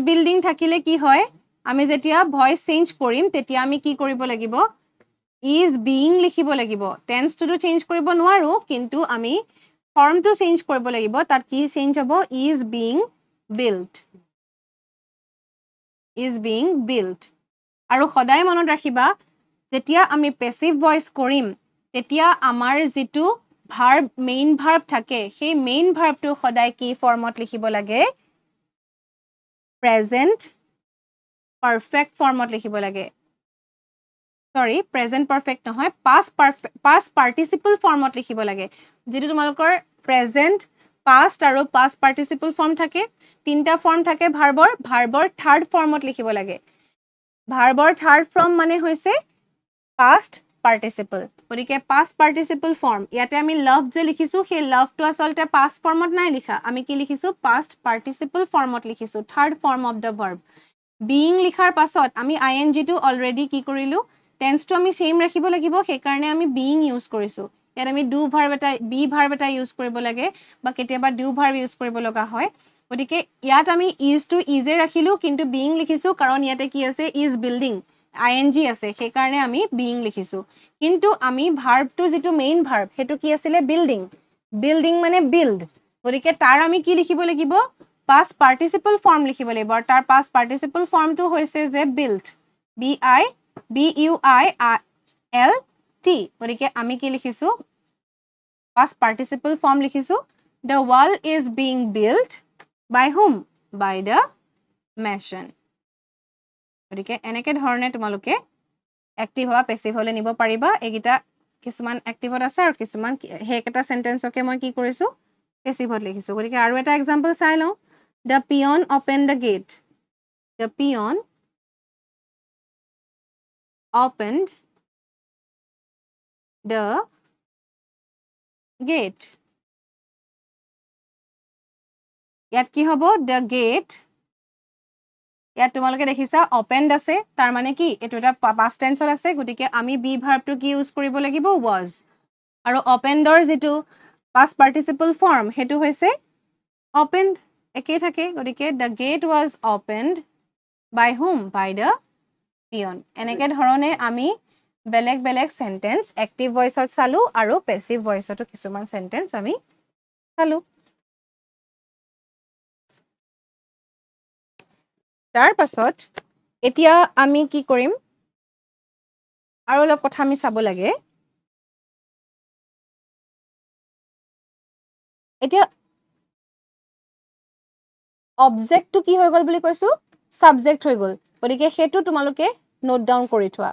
building থাকিলে কি হয় আমি যেতিয়া ভয়েস চেঞ্জ কৰিম তেতিয়া আমি কি কৰিব লাগিব is being লিখিব লাগিব টেন্স টো চেঞ্জ কৰিব নোৱাৰো কিন্তু আমি ফৰ্মটো চেঞ্জ কৰিব লাগিব তাত কি চেঞ্জ হ'ব is being built আৰু সদায় মনত ৰাখিবা যেতিয়া আমি পেসিভ ভয়েস কৰিম তেতিয়া আমাৰ যেটো ভার্ব মেইন ভার্ব থাকে সেই মেইন ভার্বটো সদায় কি ফর্মত লিখিব লাগে প্রেজেন্ট পারফেক্ট ফর্মত লিখিব লাগে সরি প্রেজেন্ট পারফেক্ট নহয় past participle ফর্মত লিখিব লাগে যেটো তোমালোকৰ প্ৰেজেন্ট past আৰু past participle ফৰ্ম থাকে তিনটা ফৰ্ম থাকে ভাৰ্বৰ থাৰ্ড ফৰ্মত লিখিব লাগে ভাৰ্বৰ থার্ড ফর্ম মানে হৈছে past participle গতিকে past participle form ইয়াতে আমি love যে লিখিছো সেই love টো আসলতে past formত নাই লিখা আমি কি লিখিছো past participle formত লিখিছো third form of the verb being লিখাৰ পাছত আমি ing টো already কি কৰিলো tense টো আমি same ৰাখিব লাগিব সেই কাৰণে আমি being use কৰিছো ইয়াত আমি do verb এটা be verb এটা use কৰিব লাগে বা কেতিয়াবা do verb use কৰিব লগা হয় গতিকে ইয়াত আমি is to is এ ৰাখিলো কিন্তু being লিখিছো কাৰণ ইয়াতে কি আছে is building ing আছে সেই কাৰণে আমি being লিখিছো কিন্তু আমি verb টো যেটো মেইন verb হেতু কি আছিল building মানে build গতিকে তাৰ আমি কি লিখিব লাগিব past participle form লিখিব লাগিব আৰু তাৰ past participle form টো হৈছে যে built b i b u i l t গতিকে আমি কি লিখিছো past participle form লিখিছো the wall is being built by whom by the machine গতিকে এনেকে ধৰণে তোমালোকে এক্টিভ বা পেসিভ হলে নিব পাৰিবা এগিটা কিছুমান এক্টিভত আছে আৰু কিছুমান হেকেটা সেন্টেন্সকে মই কি কৰিছো পেসিভত লিখিছো গতিকে আৰু এটা এক্সাম্পল চাই লও the peon opened the gate the peon opened the gate ইয়াত কি হ'ব the gate ইয়াত তোমালোকে দেখিছা opened আছে তাৰ মানে কি এটো এটা past tense আছে গতিকে আমি be verb টো কি ইউজ কৰিব লাগিব was আৰু opened ৰ যেটো past participle form হেতু হৈছে opened একে থাকে গতিকে the gate was opened by whom by the peon এনেকে ধৰণে আমি বেলেগ বেলেগ সেন্টেন্স এক্টিভ ভয়েসত চালো আৰু পেসিভ ভয়েসতো কিছুমান সেন্টেন্স আমি চালো তাৰ পাছত এতিয়া আমি কি কৰিম আৰু অলপ কথা আমি চাব লাগে এতিয়া অবজেক্ট টো কি হৈ গল বুলি কৈছো সাবজেক্ট হৈ গল গতিকে হেতু তোমালোকে নোট ডাউন কৰি থোৱা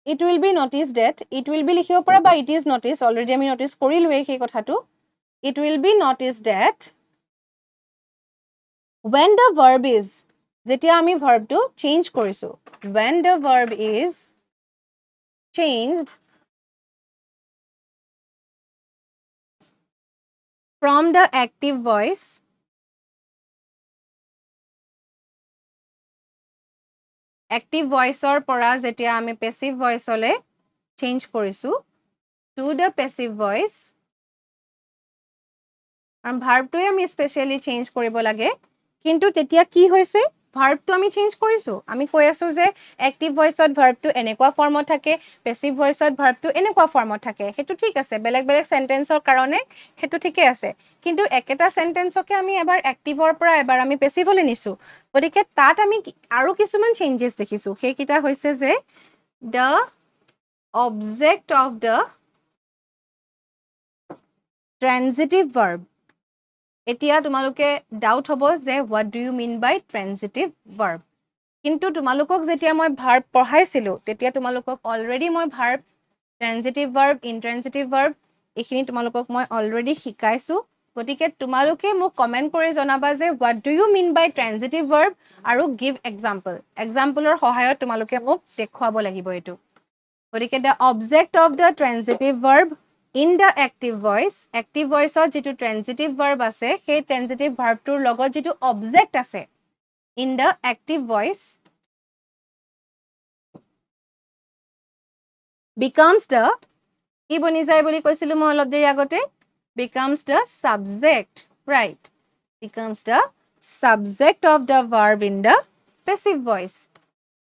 it will be noticed that it will be লিখিব পৰা বা it is noticed already আমি notice কৰিলোৱে সেই কথাটো it will be noticed that when the verb is যেতিয়া আমি verb টো change কৰিছো when the verb is changed from the active voice active voice or পৰা যেতিয়া আমি passive voice হলে change কৰিছো to the passive voice আৰু verb টোৱে আমি স্পেশালি চেঞ্জ কৰিব লাগে কিন্তু তেতিয়া কি হৈছে verb টো আমি চেঞ্জ কৰিছো আমি কৈ আছো যে active voice ত verb টো এনেকুৱা ফৰ্মত থাকে passive voice ত verb টো এনেকুৱা ফৰ্মত থাকে হেতু ঠিক আছে বেলেগ বেলেগ সেন্টেন্সৰ কাৰণে হেতু ঠিকে আছে কিন্তু একেটা সেন্টেন্সকে আমি এবাৰ activeৰ পৰা এবাৰ আমি passive লৈ নিছো গতিকে তাত আমি আৰু কিছুমান চেঞ্জেস দেখিছো হেকিটা হৈছে যে the object of the transitive verb এতিয়া তোমালোকে ডাউট হ'ব যে what do you mean by transitive verb কিন্তু তোমালোকক যেতিয়া মই verb পঢ়াইছিলো তেতিয়া তোমালোকক already মই verb transitive verb intransitive verb এখিনি তোমালোকক মই already শিকাইছো গতিকে তোমালোকে মোক কমেন্ট কৰি জনাবা যে what do you mean by transitive verb আৰু give exampleৰ সহায়ত তোমালোকে মোক দেখুৱাব লাগিব এটো গতিকে the object of the transitive verb in the active voice or যেটো transitive verb আছে সেই transitive verb টোৰ লগত যেটো object আছে in the active voice becomes the কি বনি যায় বুলি কৈছিলো মই অলপ দেৰি আগতে becomes the subject right becomes the subject of the verb in the passive voice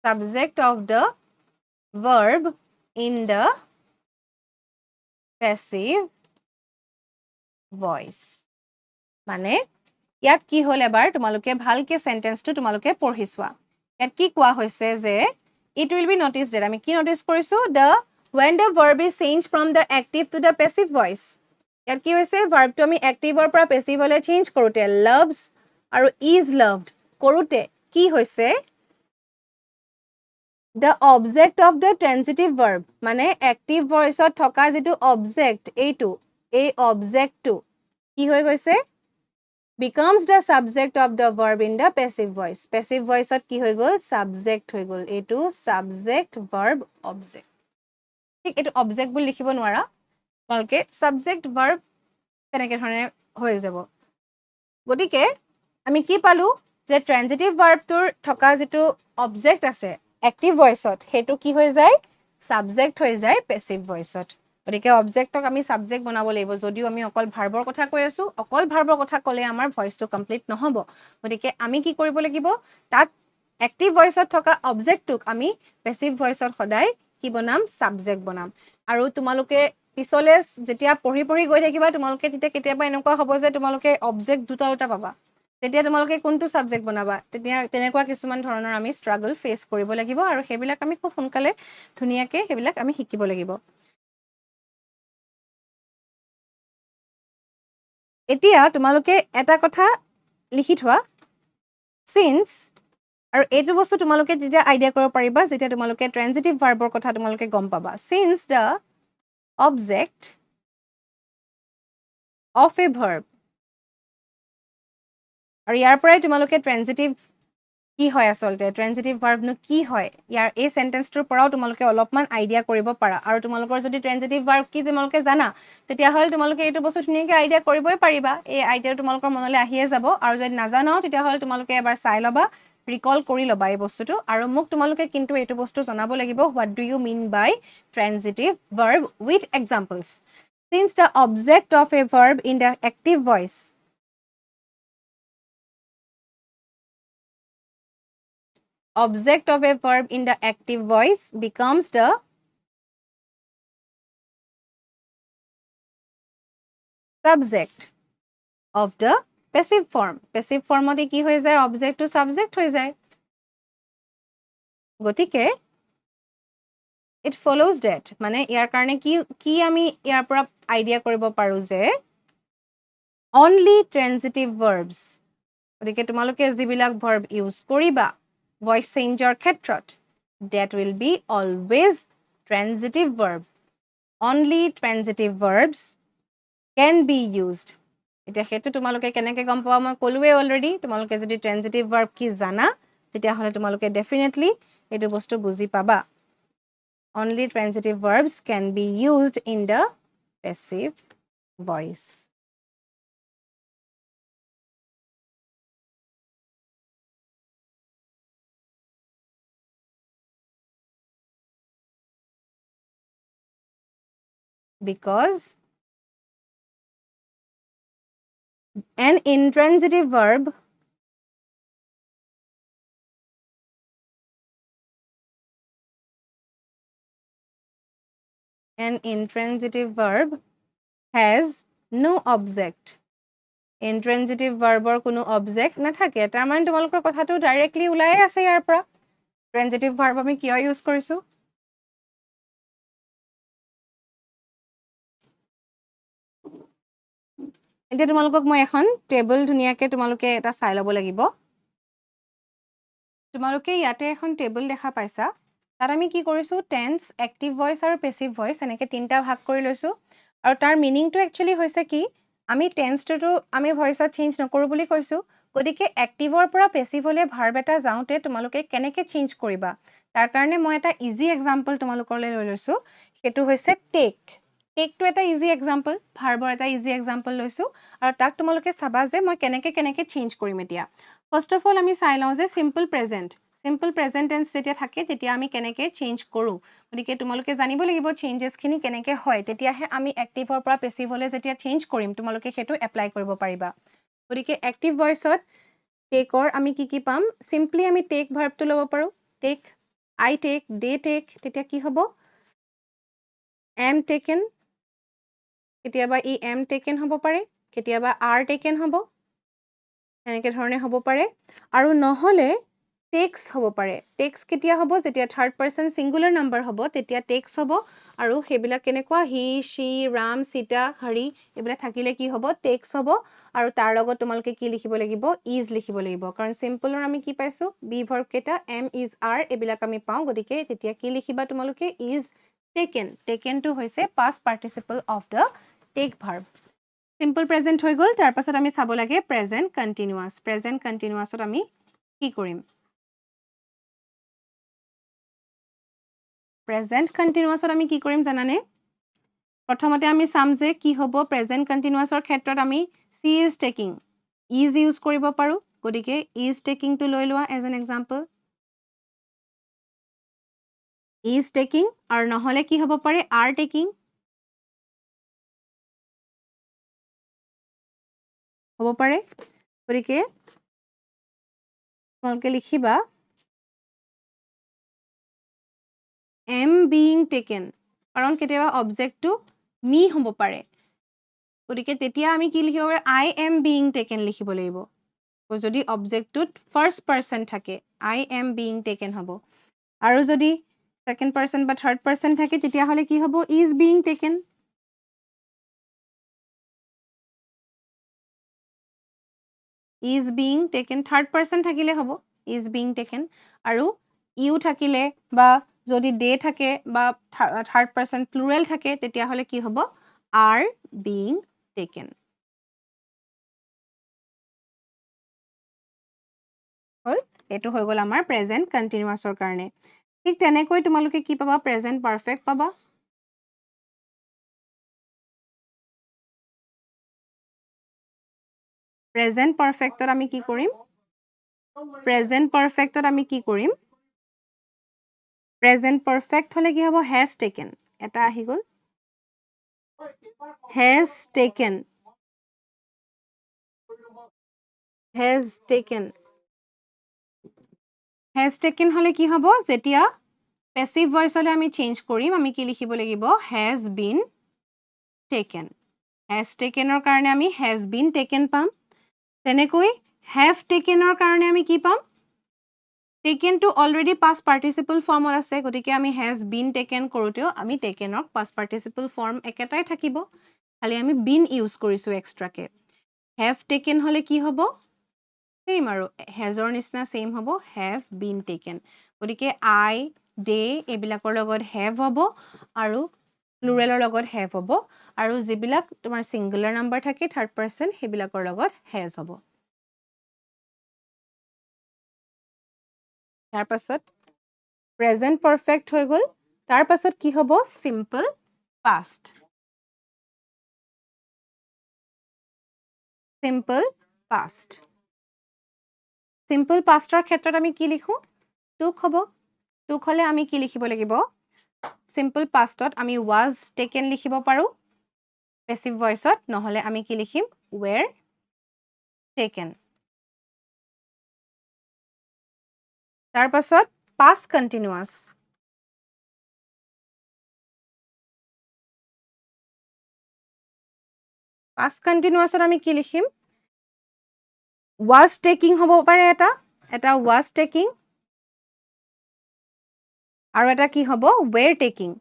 subject of the verb in the passive voice মানে ইয়াত কি হল এবাৰ তোমালোকে ভালকে সেন্টেন্সটো তোমালোকে পঢ়ি চোৱা ইয়াত কি কোৱা হৈছে যে it will be noticed that আমি কি নোটিস কৰিছো the when the verb is changed from the active to the passive voice ইয়াত কি হৈছে ভাৰ্বটো আমি এক্টিভৰ পৰা পেছিভলৈ চেঞ্জ কৰোতে loves আৰু is loved কৰোতে কি হৈছে the object of the transitive verb মানে active voiceত থকা যেটো object এইটো এই objectটো কি হৈ গৈছে becomes the subject of the verb in the passive voice passive voiceত কি হৈ গল subject হৈ গল এইটো subject verb object ঠিক এইটো object বুলি লিখিব নোৱাৰা তোমালোকে subject verb তেনেকে ধৰণে হৈ যাব গতিকে আমি কি পালো যে ট্ৰানজিটিভ ভাৰ্বটোৰ থকা যেটো অবজেক্ট আছে এক্টিভ ভয়েসত হেতু কি হৈ যায় সাবজেক্ট হৈ যায় পেসিভ ভয়েসত গতিকে অবজেক্টক আমি সাবজেক্ট বনাব লাগিব যদিও আমি অকল ভাৰ্বৰ কথা কৈ আছো অকল ভাৰ্বৰ কথা কলে আমাৰ ভয়েসটো কমপ্লিট নহব গতিকে আমি কি কৰিব লাগিব তাত এক্টিভ ভয়েসত থকা অবজেক্টটোক আমি পেসিভ ভয়েসত সদায় কি বনাম সাবজেক্ট বনাম আৰু তোমালোকে পিছলে যেতিয়া পঢ়ি পঢ়ি গৈ থাকিবা তোমালোকে তেতিয়া কেতিয়াবা এনেকুৱা হ'ব যে তোমালোকে অবজেক্ট দুটা দুটা পাবা তেতিয়া তোমালোকে কোনটো সাবজেক্ট বনাবা তেতিয়া তেনেকুৱা কিছুমান ধৰণৰ আমি স্ট্ৰাগল ফেস কৰিব লাগিব আৰু হেবিলাক আমি খুব সোনকালে ধুনিয়াকে হেবিলাক আমি শিকিব লাগিব এতিয়া তোমালোকে এটা কথা লিখি থোৱা since আৰু এইটো বস্তু তোমালোকে যেতিয়া আইডিয়া কৰিব পাৰিবা যেতিয়া তোমালোকে ট্ৰানজিটিভ ভাৰ্বৰ কথা তোমালোকে গম পাবা since the object of a verb আৰু ইয়াৰ পৰাই তোমালোকে ট্ৰানজিটিভ কি হয় আসলতে ট্ৰানজিটিভ ভাৰ্ব নো কি হয় ইয়াৰ এই সেন্টেন্সটোৰ পৰাও তোমালোকে অলপমান আইডিয়া কৰিব পাৰা আৰু তোমালোকৰ যদি ট্ৰানজিটিভ ভাৰ্ব কি তোমালোকে জানা তেতিয়া হল তোমালোকে এইটো বস্তু ধুনীয়াকৈ আইডিয়া কৰিবই পাৰিবা এই আইডিয়া তোমালোকৰ মনলৈ আহিয়ে যাব আৰু যদি নাজানাও তেতিয়া হল তোমালোকে এবাৰ চাই লবা ৰিকল কৰি লবা এই বস্তুটো আৰু মোক তোমালোকে কিন্তু এইটো বস্তু জনাব লাগিব what do you mean by transitive verb with examples since the object of a verb in the active voice object of a verb in the active voice becomes the subject of the passive form. Passive form মতে কি হৈ যায় object to subject হৈ যায় গতিকে it follows that মানে ইয়াৰ কাৰণে কি আমি ইয়াৰ পৰা আইডিয়া কৰিব পাৰো যে only transitive verbs গতিকে তোমালোকে যিবিলাক verb use কৰিবা voice changeৰ ক্ষেত্ৰত that will be always transitive verb only transitive verbs can be used এতিয়া হেতু তোমালোকে কেনেকৈ গম পাবা মই কলোৱে অলৰেডি তোমালোকে যদি ট্ৰানজিটিভ ভাৰ্ব কি জানা তেতিয়া হলে তোমালোকে ডেফিনেটলি এটো বস্তু বুজি পাবা only transitive verbs can be used in the passive voice because an intransitive verb has no object intransitive verbৰ কোনো object নাথাকে তাৰ মানে তোমালোকৰ কথাটো ডাইৰেক্টলি ওলাই আছে ইয়াৰ পৰা transitive verb আমি কিয় ইউজ কৰিছো এতিয়া তোমালোকক মই এখন টেবল ধুনিয়াকে তোমালোকে এটা চাই ল'ব লাগিব তোমালোকে ইয়াতে এখন টেবল দেখা পাইছা তাত আমি কি কৰিছো টেন্স এক্টিভ ভয়েস আৰু পেসিভ ভয়েস এনেকে তিনটা ভাগ কৰি লৈছো আৰু তাৰ মিনিংটো একচুয়ালি হৈছে কি আমি টেন্সটো আমি ভয়েসত চেঞ্জ নকৰো বুলি কৈছো গতিকে এক্টিভৰ পৰা পেসিভলৈ ভাৰ্ব এটা যাওঁতে তোমালোকে কেনেকে চেঞ্জ কৰিবা তাৰ কাৰণে মই এটা ইজি এক্সাম্পল তোমালোকলৈ লৈ লৈছো সেইটো হৈছে টেক টেকটো এটা ইজি এক্সাম্পল ভাৰ্বৰ এটা ইজি এক্সাম্পল লৈছো আৰু তাক তোমালোকে চাবা যে মই কেনেকে চেঞ্জ কৰিম এতিয়া ফাৰ্স্ট অফ অল আমি চাই লওঁ যে simple present simple present tense যেতিয়া থাকে তেতিয়া আমি কেনেকৈ চেঞ্জ কৰোঁ গতিকে তোমালোকে জানিব লাগিব চেঞ্জেছখিনি কেনেকৈ হয় তেতিয়াহে আমি এক্টিভৰ পৰা পেছিভলৈ যেতিয়া চেঞ্জ কৰিম তোমালোকে সেইটো এপ্লাই কৰিব পাৰিবা গতিকে এক্টিভ ভইচত টেকৰ আমি কি পাম চিম্পলি আমি টেক ভাৰ্বটো ল'ব পাৰোঁ take I take they take তেতিয়া কি হ'ব এম টেকেন কেতিয়াবা ই এম টেকেন হ'ব পাৰে কেতিয়াবা আৰ টেকেন হ'ব এনেকৈ ধৰণে হ'ব পাৰে আৰু নহ'লে টেক্স হ'ব পাৰে টেক্স কেতিয়া হ'ব যেতিয়া থাৰ্ড পাৰ্চন ছিংগুলাৰ নাম্বাৰ হ'ব তেতিয়া টেক্স হ'ব আৰু সেইবিলাক কেনেকুৱা হি শ্বি ৰাম সীতা হৰি এইবিলাক থাকিলে কি হ'ব টেক্স হ'ব আৰু তাৰ লগত তোমালোকে কি লিখিব লাগিব ইজ লিখিব লাগিব কাৰণ চিম্পলৰ আমি কি পাইছোঁ বি ভাৰ্ব কেইটা এম ইজ আৰ এইবিলাক আমি পাওঁ গতিকে তেতিয়া কি লিখিবা তোমালোকে ইজ টেকেন টেকেনটো হৈছে past participle of the take verb simple present হৈ গ'ল তাৰ পাছত আমি চাব লাগে প্ৰেজেন্ট কণ্টিনিউৱাছত আমি কি কৰিম প্ৰেজেন্ট কণ্টিনিউৱাছত আমি কি কৰিম জানানে প্ৰথমতে আমি চাম যে কি হ'ব প্ৰেজেন্ট কণ্টিনিউৱাছৰ ক্ষেত্ৰত আমি she is taking is use কৰিব পাৰোঁ গতিকে ইজ টেকিংটো লৈ লোৱা as an example is taking আৰু নহ'লে কি হ'ব পাৰে আৰ টেকিং হ'ব পাৰে গতিকে তোমালোকে লিখিবা এম বিং টেকেন কাৰণ কেতিয়াবা অবজেক্টটো মি হ'ব পাৰে গতিকে তেতিয়া আমি কি লিখিব পাৰোঁ আই এম বিং টেকেন লিখিব লাগিব যদি অবজেক্টটোত ফাৰ্ষ্ট পাৰ্চন থাকে আই এম বিং টেকেন হ'ব আৰু যদি ছেকেণ্ড পাৰ্চন বা থাৰ্ড পাৰ্চন থাকে তেতিয়াহ'লে কি হ'ব is being taken is being taken third person থাকিলে হ'ব ইজ বিং টেকেন আৰু ইউ থাকিলে বা যদি দে থাকে বা থাৰ্ড পাৰ্চন প্লুৰেল থাকে তেতিয়াহ'লে কি হ'ব আৰ বিং টেকেন হ'ল এইটো হৈ গ'ল আমাৰ প্ৰেজেন্ট কণ্টিনিউৱাছৰ কাৰণে ঠিক তেনেকৈ তোমালোকে কি পাবা প্ৰেজেন্ট পাৰফেক্ট পাবা প্ৰেজেন্ট পাৰফেক্টত আমি কি কৰিম প্ৰেজেন্ট পাৰফেক্টত আমি কি কৰিম প্ৰেজেন্ট পাৰফেক্ট হ'লে কি হ'ব হেজ টেকেন এটা আহি গ'ল has taken has taken has taken হ'লে কি হ'ব যেতিয়া পেছিভ ভইচলৈ আমি চেঞ্জ কৰিম আমি কি লিখিব লাগিব হেজ বিন টেকেন হেজ টেকেনৰ কাৰণে আমি হেজ বিন টেকেন পাম তেনেকৈ হেভ টেকেনৰ কাৰণে আমি কি পাম টেকেনটো অলৰেডি পাষ্ট পাৰ্টিচিপল ফৰ্মত আছে গতিকে আমি হেজ বিন টেকেন কৰোঁতেও আমি টেকেনক পাষ্ট পাৰ্টিচিপল ফৰ্ম একেটাই থাকিব খালি আমি বিন ইউজ কৰিছোঁ এক্সট্ৰাকৈ হেভ টেকেন হ'লে কি হ'ব ছেইম আৰু হেজৰ নিচিনা ছেইম হ'ব হেভ বিন টেকেন গতিকে আই ডে এইবিলাকৰ লগত হেভ হ'ব আৰু প্লুৰেলৰ লগত হেভ হ'ব আৰু যিবিলাক তোমাৰ ছিংগুলাৰ নাম্বাৰ থাকে থাৰ্ড পাৰ্চন সেইবিলাকৰ লগত হেজ হ'ব তাৰ পাছত প্ৰেজেন্ট পাৰফেক্ট হৈ গ'ল তাৰ পাছত কি হ'ব simple past simple past simple পাষ্টৰ ক্ষেত্ৰত আমি কি লিখোঁ টুক হ'ব টুক হ'লে আমি কি লিখিব লাগিব চিম্পল পাষ্টত আমি ৱাজ টেকেন লিখিব পাৰোঁ পেছিভ ভইচত নহ'লে আমি কি লিখিম ৱেৰ টেকেন তাৰ পাছত পাষ্ট কণ্টিনিউৱাছ পাষ্ট কণ্টিনিউৱাছত আমি কি লিখিম ৱাজ টেকিং হ'ব পাৰে এটা ৱাজ টেকিং আৰু এটা কি হ'ব ৱেৰ টেকিং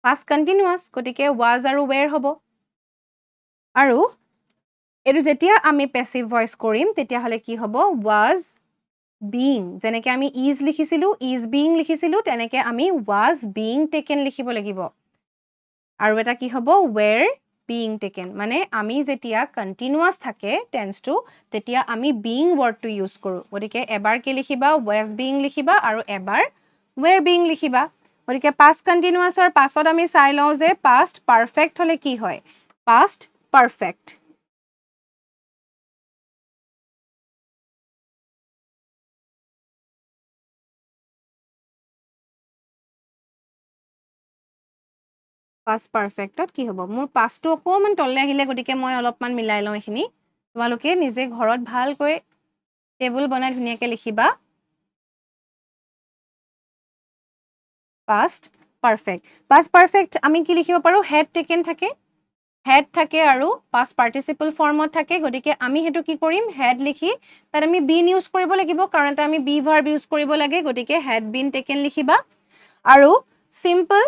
পাষ্ট কণ্টিনিউৱাছ গতিকে ৱাজ আৰু ৱেৰ হ'ব আৰু এইটো যেতিয়া আমি পেছিভ ভইচ কৰিম তেতিয়াহ'লে কি হ'ব ৱাজ বিং যেনেকৈ আমি ইজ লিখিছিলোঁ ইজ বিং লিখিছিলোঁ তেনেকৈ আমি ৱাজ বিং টেকেন লিখিব লাগিব আৰু এটা কি হ'ব ৱেৰ বিং টেকেন মানে আমি যেতিয়া কণ্টিনিউৱাছ থাকে টেন্সটো তেতিয়া আমি বিং ৱৰ্ডটো ইউজ কৰোঁ গতিকে এবাৰ কি লিখিবা ৱেজ বিং লিখিবা আৰু এবাৰ ৱেৰ বিং লিখিবা গতিকে পাষ্ট কণ্টিনিউৱাছৰ পাছত আমি চাই লওঁ যে পাষ্ট পাৰফেক্ট হ'লে কি হয় পাষ্ট পাৰফেক্ট past perfect কি হ'ব মোৰ past টো অকমান তললে আহিলে গতিকে মই অলপমান মিলাই লওঁ এখিনি তোমালোকে নিজে ঘৰত ভালকৈ টেবুল বনাই ধুনীয়াকৈ লিখিবা past perfect আমি কি লিখিব পাৰো had taken থাকে আৰু past participle formত থাকে গতিকে আমি হেতু কি কৰিম had লিখি তাত আমি been ইউজ কৰিব লাগিব কাৰণ এটা আমি be verb ইউজ কৰিব লাগে গতিকে had been taken লিখিবা আৰু simple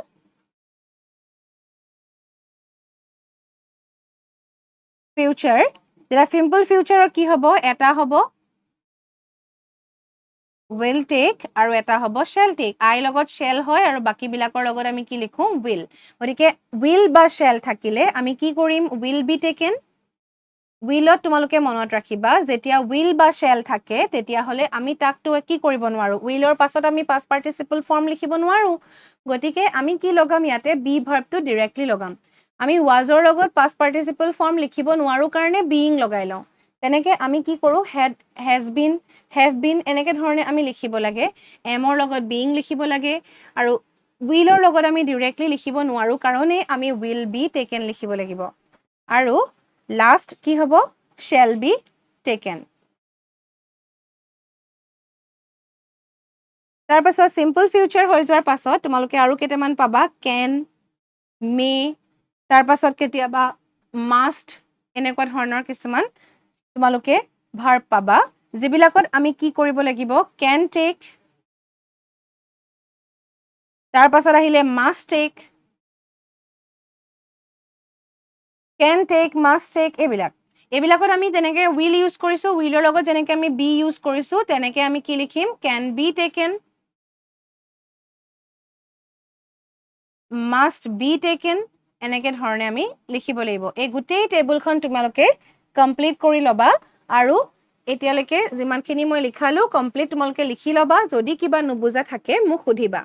future যেটা simple future কি হ'ব এটা হ'ব will take আৰু এটা হ'ব shall take I লগত shall হয় আৰু বাকি বিলাকৰ লগত আমি কি লিখো will গতিকে will বা shall থাকিলে আমি কি কৰিম will be taken willত তোমালোকে মনত ৰাখিবা যেতিয়া will বা shall থাকে তেতিয়া হলে আমি তাকটো কি কৰিব নোৱাৰো willৰ পাছত আমি past participle form লিখিব নোৱাৰো গতিকে আমি কি লগাম ইয়াতে be verb টো directly লগাম আমি wasৰ লগত past participle form লিখিব নোৱাৰো কাৰণে being লগাই লওঁ তেনেকে আমি কি কৰো had has been have been এনেকে ধৰণে আমি লিখিব লাগে amৰ লগত being লিখিব লাগে আৰু willৰ লগত আমি directly লিখিব নোৱাৰো কাৰণে আমি will be taken লিখিব লাগিব আৰু last কি হ'ব shall be taken তাৰ পাছত simple future হৈ যোৱাৰ পাছত তোমালোকে আৰু কেইটামান পাবা can may তাৰ পাছত কেতিয়াবা must এনেকুৱা ধৰণৰ কিছুমান তোমালোকে verb পাবা যিবিলাকত আমি কি কৰিব লাগিব can take তাৰ পাছত আহিলে must take can take must take এইবিলাকত আমি তেনেকে will ইউজ কৰিছো willৰ লগত যেনেকে আমি be ইউজ কৰিছো তেনেকে আমি কি লিখিম can be taken must be taken এনেকে ধৰণে আমি লিখিব লাগিব এই গোটেই টেবুলখন তোমালোকে কমপ্লিট কৰি লবা আৰু এতিয়ালৈকে যিমানখিনি মই লিখালো কমপ্লিট তোমালোকে লিখি লবা যদি কিবা নুবুজা থাকে মোক সুধিবা